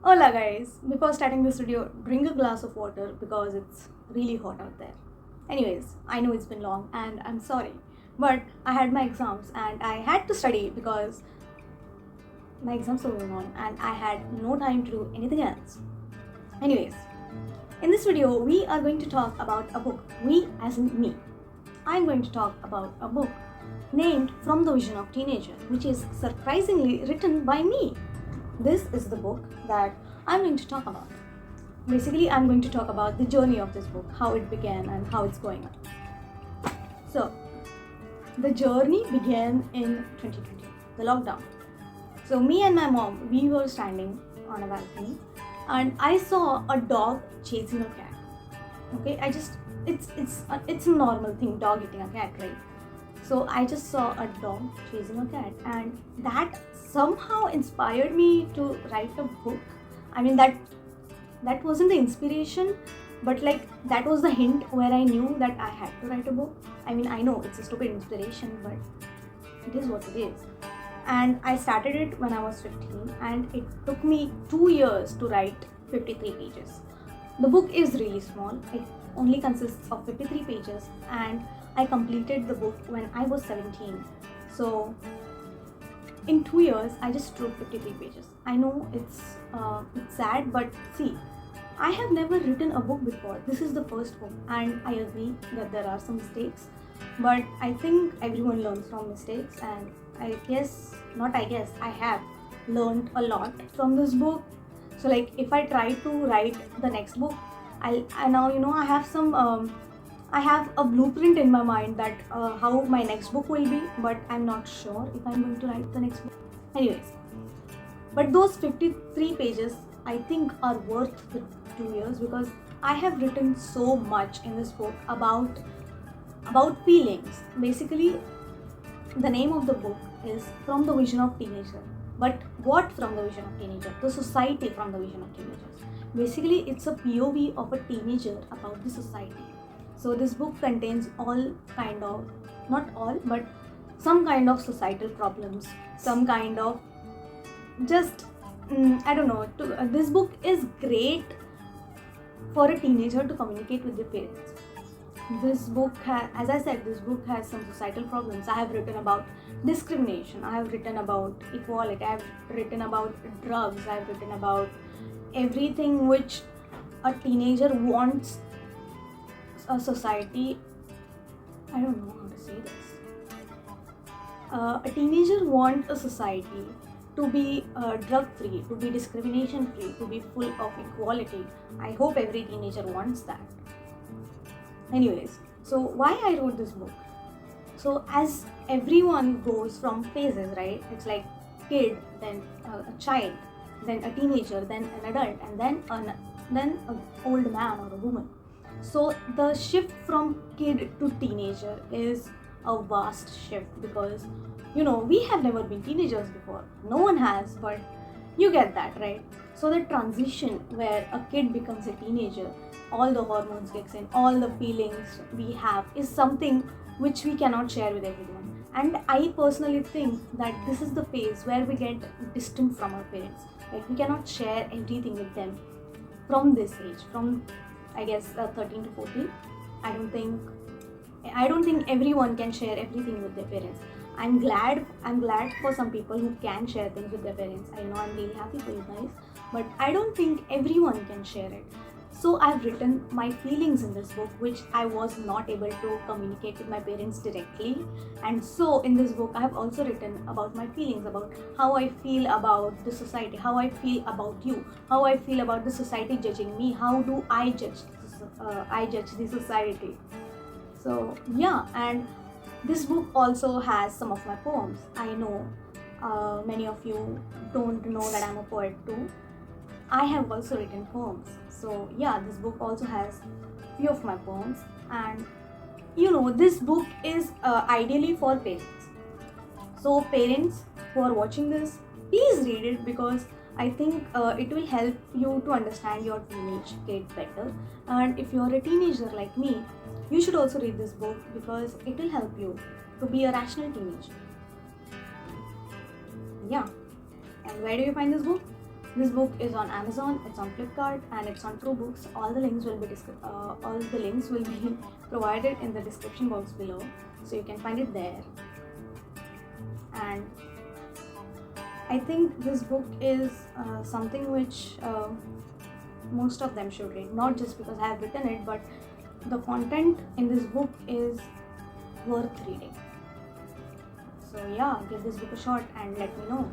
Hola guys, before starting this video, drink a glass of water because it's really hot out there. Anyways, I know it's been long and I'm sorry, but I had my exams and I had to study because my exams were going on and I had no time to do anything else. Anyways, in this video, we are going to talk about a book. We as in me. I'm going to talk about a book named From the Vision of Teenager, which is surprisingly written by me. This is the book that I'm going to talk about. Basically, I'm going to talk about the journey of this book, how it began and how it's going on. So, the journey began in 2020, the lockdown. So, me and my mom, we were standing on a balcony and I saw a dog chasing a cat. Okay, it's a normal thing, dog eating a cat, right? So I just saw a dog chasing a cat, and that somehow inspired me to write a book. I mean that wasn't the inspiration, but like that was the hint where I knew that I had to write a book. I mean, I know it's a stupid inspiration, but it is what it is. And I started it when I was 15, and it took me 2 years to write 53 pages. The book is really small. It only consists of 53 pages, and I completed the book when I was 17. So in 2 years, I just wrote 53 pages. I know it's sad, but see, I have never written a book before. This is the first book, and I agree that there are some mistakes, but I think everyone learns from mistakes, and I have learned a lot from this book. So like if I try to write the next book, I now I have I have a blueprint in my mind that how my next book will be, but I'm not sure if I'm going to write the next book. Anyways, but those 53 pages I think are worth the 2 years because I have written so much in this book about feelings. Basically, the name of the book is From the Vision of Teenager. But what from the vision of teenager? The society from the vision of teenagers. Basically, it's a POV of a teenager about the society. So this book contains all kind of, not all, but some kind of societal problems, some kind of just, I don't know. This book is great for a teenager to communicate with their parents. This book as I said, this book has some societal problems. I have written about discrimination, I have written about equality, I have written about drugs, I have written about everything which a teenager wants a society. I don't know how to say this. A teenager wants a society to be drug free, to be discrimination free, to be full of equality. I hope every teenager wants that. Anyways, so why I wrote this book? So as everyone goes from phases, right? It's like kid, then a child, then a teenager, then an adult, and then an old man or a woman. So the shift from kid to teenager is a vast shift because we have never been teenagers before. No one has, but you get that, right? So the transition where a kid becomes a teenager, all the hormones kicks in, all the feelings we have is something which we cannot share with everyone. And I personally think that this is the phase where we get distant from our parents. Like we cannot share everything with them from this age, from I guess 13 to 14. I don't think everyone can share everything with their parents. I'm glad for some people who can share things with their parents. I know I'm really happy for you guys, but I don't think everyone can share it. So I've written my feelings in this book, which I was not able to communicate with my parents directly. And so in this book, I have also written about my feelings, about how I feel about the society, how I feel about you, how I feel about the society judging me, how do I judge the society. So yeah, and this book also has some of my poems. I know many of you don't know that I'm a poet too. I have also written poems. So yeah, this book also has few of my poems, and this book is ideally for parents. So parents who are watching this, please read it because I think it will help you to understand your teenage kid better. And if you're a teenager like me, you should also read this book because it will help you to be a rational teenager. Yeah. And where do you find this book? This book is on Amazon, it's on Flipkart, and it's on TrueBooks. All the links will be provided in the description box below, so you can find it there. And I think this book is something which most of them should read, not just because I have written it, but the content in this book is worth reading. So yeah, give this book a shot and let me know.